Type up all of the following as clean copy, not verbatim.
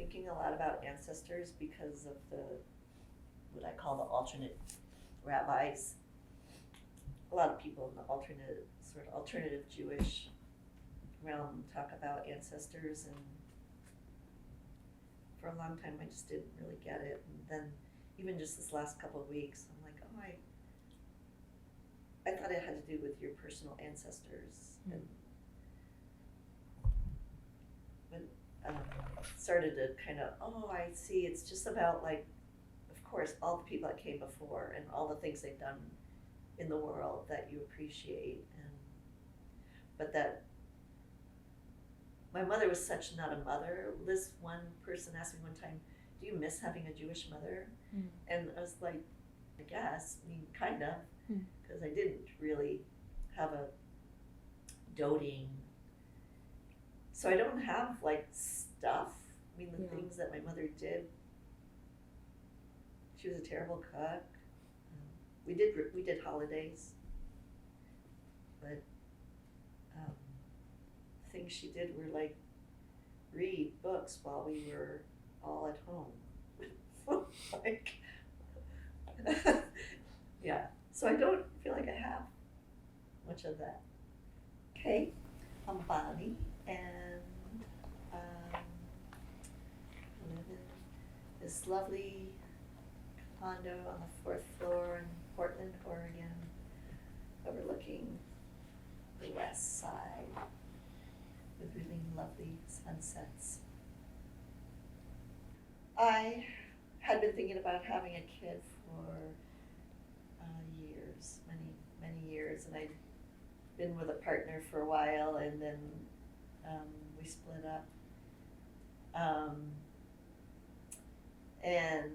thinking a lot about ancestors because of the, what I call the alternate rabbis. A lot of people in the alternative Jewish realm talk about ancestors, and for a long time I just didn't really get it. And then even just this last couple of weeks, I'm like, oh, I thought it had to do with your personal ancestors. Mm. And but started to kind of, oh, I see, it's just about, like, of course, all the people that came before and all the things they've done in the world that you appreciate. And but that my mother was such not a mother. This one person asked me one time, do you miss having a Jewish mother? Mm. And I was like, I guess, I mean, kind of, Mm. because I didn't really have a doting, so I don't have like stuff. I mean, the Yeah. things that my mother did, she was a terrible cook. We did holidays, but things she did were like read books while we were all at home. Like, yeah. So I don't feel like I have much of that. Okay, I'm Bonnie, and I live in this lovely condo on the 4th floor in Portland, Oregon, overlooking the west side with really lovely sunsets. I had been thinking about having a kid for years, many years, and I'd been with a partner for a while, and then we split up. And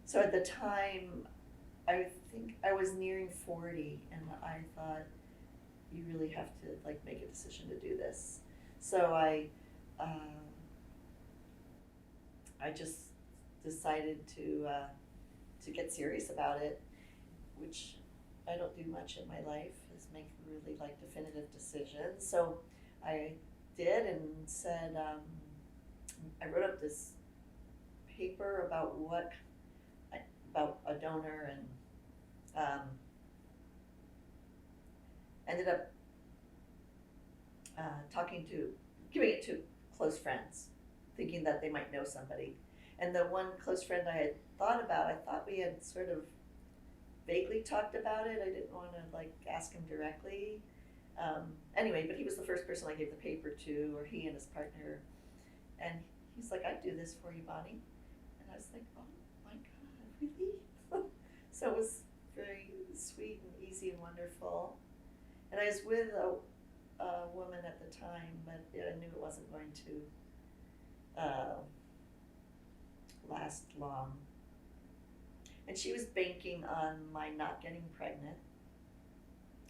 so at the time, I think I was nearing 40, and I thought, you really have to like make a decision to do this. So I just decided to get serious about it, which I don't do much in my life, is make really like definitive decisions. So I did, and said, I wrote up this paper about about a donor, and ended up giving it to close friends, thinking that they might know somebody. And the one close friend I had thought about, I thought we had sort of vaguely talked about it. I didn't want to like ask him directly. Anyway, but he was the first person I gave the paper to, or he and his partner. And he's like, I'd do this for you, Bonnie. And I was like, oh my God, really? So it was very sweet and easy and wonderful. And I was with a woman at the time, but I knew it wasn't going to last long. And she was banking on my not getting pregnant.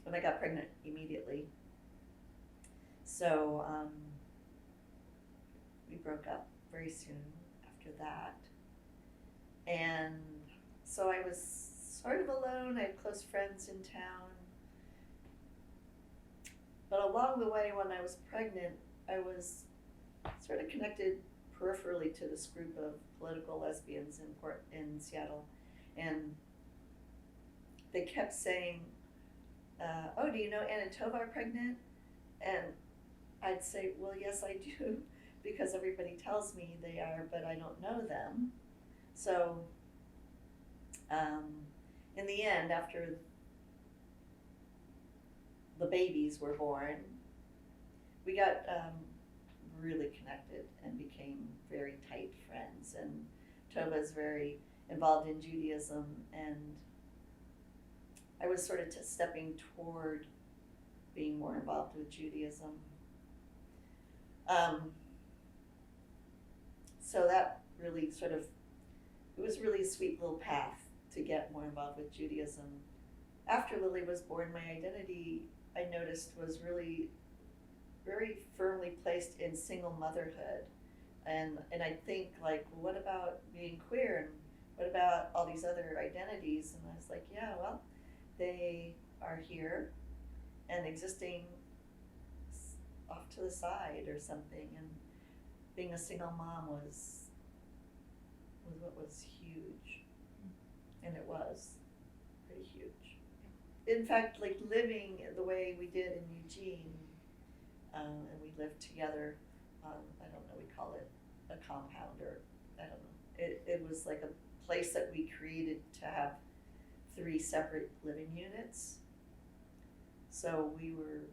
And I got pregnant immediately. So we broke up very soon after that. And so I was sort of alone. I had close friends in town. But along the way, when I was pregnant, I was sort of connected peripherally to this group of political lesbians in Seattle. And they kept saying, oh, do you know Anna and Tova are pregnant? And I'd say, well, yes, I do, because everybody tells me they are, but I don't know them. So in the end, after the babies were born, we got really connected and became very tight friends. And Tova's very involved in Judaism, and I was sort of stepping toward being more involved with Judaism. So that really it was really a sweet little path to get more involved with Judaism. After Lily was born, my identity, I noticed, was really very firmly placed in single motherhood. And I think, like, well, what about being queer, and what about all these other identities? And I was like, yeah, well, they are here and existing off to the side or something. being a single mom was what was huge, and it was pretty huge. In fact, like living the way we did in Eugene, and we lived together on, I don't know, we call it a compound, or I don't know. It was like a place that we created to have 3 separate living units. So we were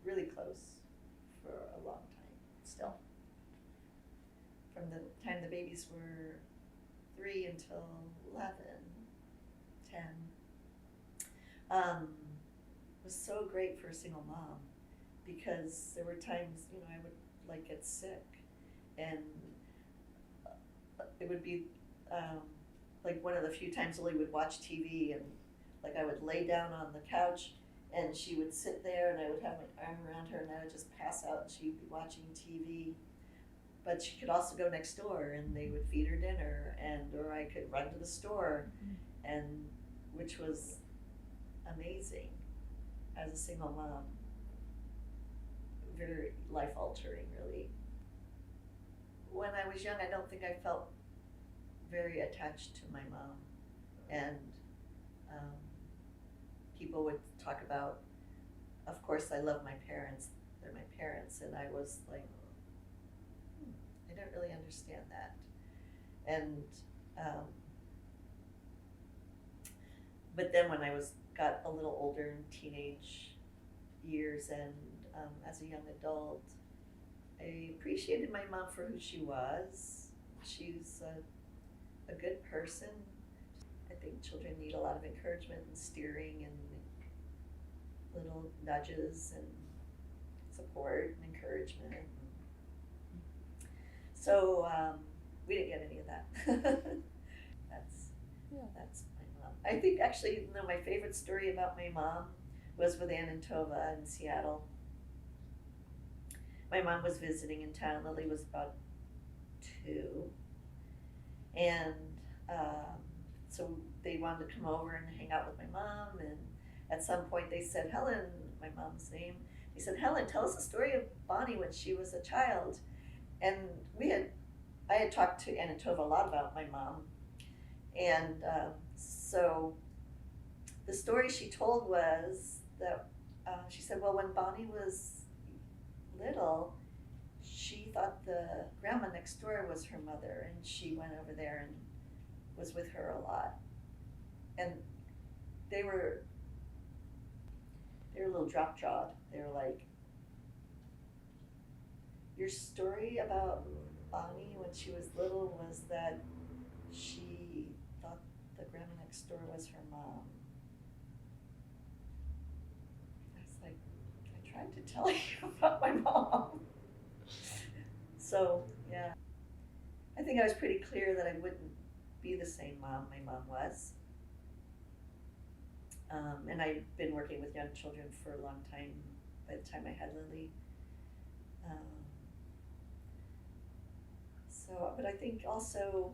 really close for a long time still. From the time the babies were 3 until 11, 10. It was so great for a single mom, because there were times, you know, I would like get sick, and it would be like one of the few times Lily would watch TV, and like I would lay down on the couch and she would sit there and I would have my arm around her and I would just pass out and she'd be watching TV. But she could also go next door and they would feed her dinner, or I could run to the store, and which was amazing as a single mom. Very life altering, really. When I was young, I don't think I felt very attached to my mom, and people would talk about, of course I love my parents, they're my parents, and I was like, I don't really understand that. And but then when I got a little older in teenage years, and as a young adult, I appreciated my mom for who she was. She's a good person. I think children need a lot of encouragement and steering and little nudges and support and encouragement. So we didn't get any of that. That's my mom. I think actually, my favorite story about my mom was with Ann and Tova in Seattle. My mom was visiting in town. Lily was about 2, and so they wanted to come over and hang out with my mom. And at some point, they said, "Helen," my mom's name. They said, "Helen, tell us the story of Bonnie when she was a child." And I had talked to Ann and Tova a lot about my mom, and so the story she told was that she said, well, when Bonnie was little, she thought the grandma next door was her mother, and she went over there and was with her a lot. And they were a little drop-jawed. They were like, your story about Bonnie when she was little was that she thought the grandma next door was her mom. I was like, I tried to tell you about my mom. So, yeah. I think I was pretty clear that I wouldn't be the same mom my mom was. And I'd been working with young children for a long time by the time I had Lily. But I think also,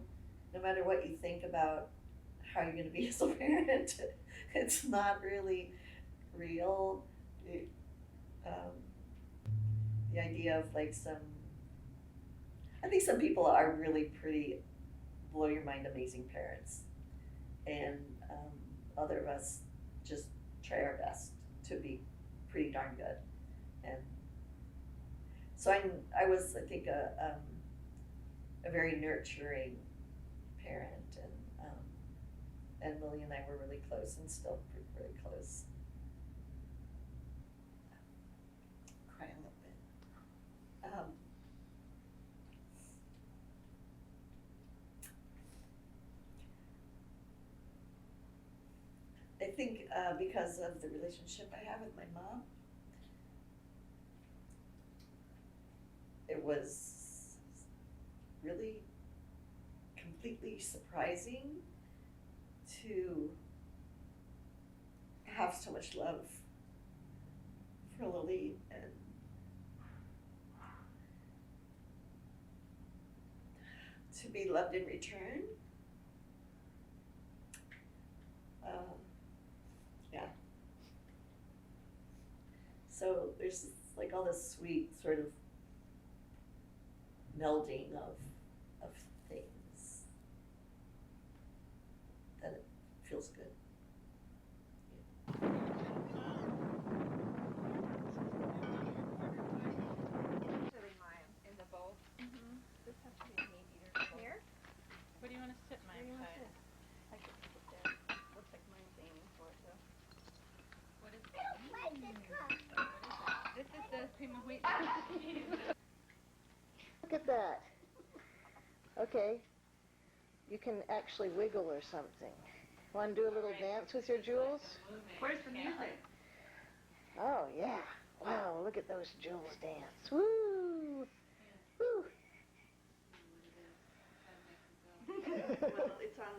no matter what you think about how you're going to be as a parent, it's not really real. The idea of like I think some people are really pretty blow your mind amazing parents, and other of us just try our best to be pretty darn good. And so I was, I think, a very nurturing parent, and Lily and I were really close, and still pretty close. Cry a little bit. I think because of the relationship I have with my mom, it was really completely surprising to have so much love for Lily, and to be loved in return. Yeah. So there's like all this sweet sort of melding of things, that it feels good. In the bowl. This has to be a meat eater. Here? Where do you want to sit, Mike? I could put it there. Looks like mine's aiming for it though. What is that? This is the cream of wheat. Look at that. Okay. You can actually wiggle or something. Want to do a little dance with your jewels? Where's the music? Oh, yeah. Wow, look at those jewels dance. Woo! Woo! Well, it's on